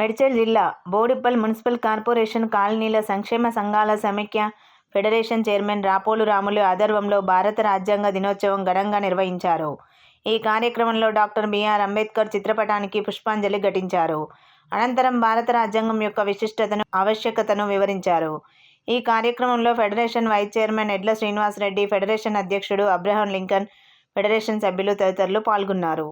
మేడ్చల్ జిల్లా బోడిప్పల్ municipal corporation కాలనీల సంక్షేమ సంఘాల సమైక్య ఫెడరేషన్ చైర్మన్ రాపోలు రాములు ఆధ్వర్యంలో భారత రాజ్యాంగ దినోత్సవం ఘనంగా నిర్వహించారు. ఈ కార్యక్రమంలో డాక్టర్ బిఆర్ అంబేద్కర్ చిత్రపటానికి పుష్పాంజలి ఘటించారు. అనంతరం భారత రాజ్యాంగం యొక్క విశిష్టతను, ఆవశ్యకతను వివరించారు. ఈ కార్యక్రమంలో ఫెడరేషన్ వైస్ చైర్మన్ ఎడ్ల శ్రీనివాసరెడ్డి, ఫెడరేషన్ అధ్యక్షుడు అబ్రహం లింకన్, ఫెడరేషన్ సభ్యులు తదితరులు పాల్గొన్నారు.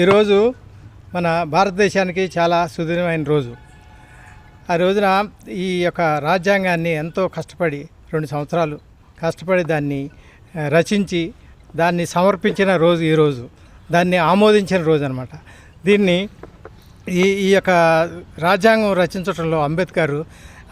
ఈరోజు మన భారతదేశానికి చాలా సుదీర్ఘమైన రోజు. ఆ రోజున ఈ యొక్క రాజ్యాంగాన్ని ఎంతో కష్టపడి 2 సంవత్సరాలు కష్టపడి దాన్ని రచించి దాన్ని సమర్పించిన రోజు ఈరోజు, దాన్ని ఆమోదించిన రోజు అనమాట. దీన్ని ఈ యొక్క రాజ్యాంగం రచించడంలో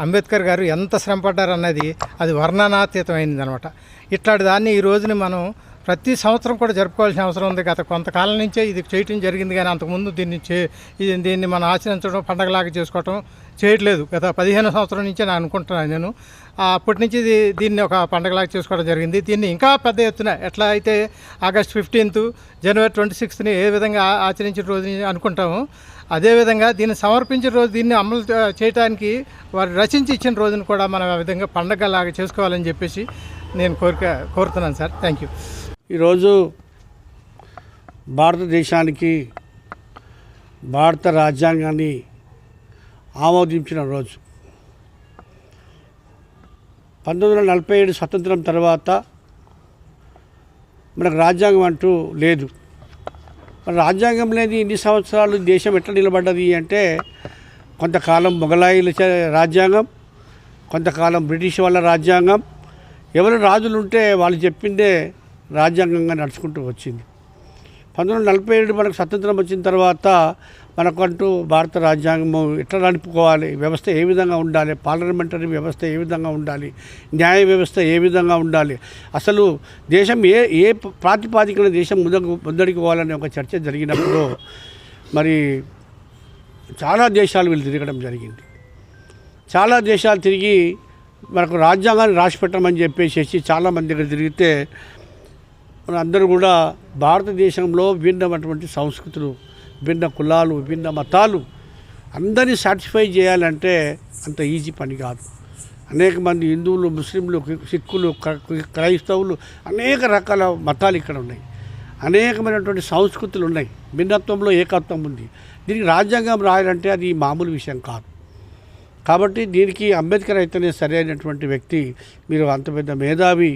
అంబేద్కర్ గారు ఎంత శ్రమపడ్డారు అన్నది అది వర్ణనాతీతమైనది అనమాట. ఇట్లాంటి దాన్ని ఈ రోజుని మనం ప్రతి సంవత్సరం కూడా జరుపుకోవాల్సిన అవసరం ఉంది. గత కొంతకాలం నుంచే ఇది చేయటం జరిగింది, కానీ అంతకుముందు దీన్ని మనం ఆచరించడం, పండగలాగా చేసుకోవటం చేయట్లేదు. గత 15 సంవత్సరం నుంచే నేను అనుకుంటున్నాను. నేను అప్పటి నుంచి దీన్ని ఒక పండగలాగా చేసుకోవడం జరిగింది. దీన్ని ఇంకా పెద్ద ఎత్తున ఎట్లా అయితే ఆగస్ట్ 15th, జనవరి 26th ఏ విధంగా ఆచరించిన రోజు అనుకుంటాము, అదేవిధంగా దీన్ని సమర్పించిన రోజు, దీన్ని అమలు చేయడానికి వారు రచించి ఇచ్చిన రోజును కూడా మనం ఆ విధంగా పండగలాగా చేసుకోవాలని చెప్పేసి నేను కోరుతున్నాను సార్. Thank you. ఈరోజు భారతదేశానికి భారత రాజ్యాంగాన్ని ఆమోదించిన రోజు. 1947 స్వతంత్రం తర్వాత మనకు రాజ్యాంగం అంటూ లేదు. మన రాజ్యాంగం లేని ఇన్ని సంవత్సరాలు దేశం ఎట్లా నిలబడ్డది అంటే, కొంతకాలం మొఘలాయిల రాజ్యాంగం, కొంతకాలం బ్రిటిష్ వాళ్ళ రాజ్యాంగం, ఎవరు రాజులు ఉంటే వాళ్ళు చెప్పిందే రాజ్యాంగంగా నడుచుకుంటూ వచ్చింది. 1947 మనకు స్వతంత్రం వచ్చిన తర్వాత మనకంటూ భారత రాజ్యాంగం ఎట్లా నడుపుకోవాలి, వ్యవస్థ ఏ విధంగా ఉండాలి, పార్లమెంటరీ వ్యవస్థ ఏ విధంగా ఉండాలి, న్యాయ వ్యవస్థ ఏ విధంగా ఉండాలి, అసలు దేశం ఏ ప్రాతిపాదికన దేశం ముందడికి పోవాలనే ఒక చర్చ జరిగినప్పుడు మరి చాలా దేశాలు వీళ్ళు తిరగడం జరిగింది. చాలా దేశాలు తిరిగి మనకు రాజ్యాంగాన్ని రాసిపెట్టమని చెప్పేసి చాలామంది దగ్గర తిరిగితే మన అందరూ కూడా భారతదేశంలో విభిన్నమైనటువంటి సంస్కృతులు, విభిన్న కులాలు, విభిన్న మతాలు అందరినీ సాటిస్ఫై చేయాలంటే అంత ఈజీ పని కాదు. అనేక మంది హిందువులు, ముస్లింలు, సిక్కులు, క్రైస్తవులు, అనేక రకాల మతాలు ఇక్కడ ఉన్నాయి. అనేకమైనటువంటి సంస్కృతులు ఉన్నాయి. భిన్నత్వంలో ఏకత్వం ఉంది. దీనికి రాజ్యాంగం రాయాలంటే అది మామూలు విషయం కాదు. కాబట్టి దీనికి అంబేద్కర్ అయితేనే సరైనటువంటి వ్యక్తి. మీరు అంత పెద్ద మేధావి,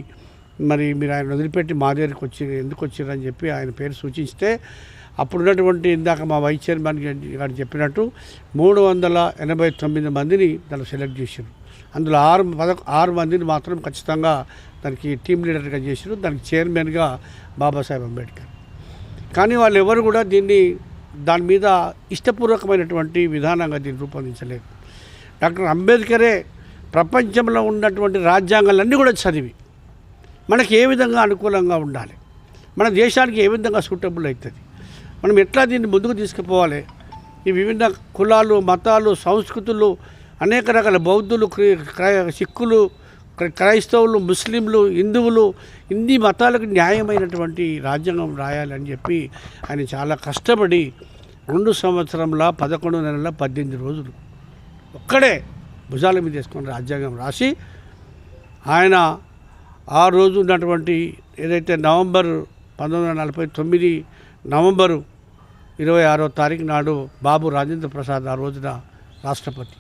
మరి మీరు ఆయన వదిలిపెట్టి మా దగ్గరికి ఎందుకు వచ్చారని చెప్పి ఆయన పేరు సూచిస్తే, అప్పుడున్నటువంటి ఇందాక మా వైస్ చైర్మన్ గారు చెప్పినట్టు 389 మందిని దాన్ని సెలెక్ట్ చేశారు. అందులో 6 మందిని మాత్రం ఖచ్చితంగా దానికి టీమ్ లీడర్గా చేశారు. దానికి చైర్మన్గా బాబాసాహెబ్ అంబేద్కర్. కానీ వాళ్ళు ఎవరు కూడా దాని మీద ఇష్టపూర్వకమైనటువంటి విధానంగా దీన్ని రూపొందించలేదు. డాక్టర్ అంబేద్కరే ప్రపంచంలో ఉన్నటువంటి రాజ్యాంగాలన్నీ కూడా చదివి మనకి ఏ విధంగా అనుకూలంగా ఉండాలి, మన దేశానికి ఏ విధంగా సూటబుల్ అవుతుంది, మనం ఎట్లా దీన్ని ముందుకు తీసుకుపోవాలి, ఈ విభిన్న కులాలు, మతాలు, సంస్కృతులు, అనేక రకాల బౌద్ధులు, సిక్కులు, క్రైస్తవులు, ముస్లింలు, హిందువులు, ఇన్ని మతాలకు న్యాయమైనటువంటి రాజ్యాంగం రాయాలని చెప్పి ఆయన చాలా కష్టపడి 2 సంవత్సరంల 11 నెలల 18 రోజులు ఒక్కడే భుజాల మీద వేసుకొని రాజ్యాంగం రాసి, ఆయన ఆ రోజు ఉన్నటువంటి ఏదైతే నవంబర్ 1949 నవంబరు 26వ తారీఖు నాడు బాబు రాజేంద్ర ప్రసాద్ ఆ రోజున రాష్ట్రపతి.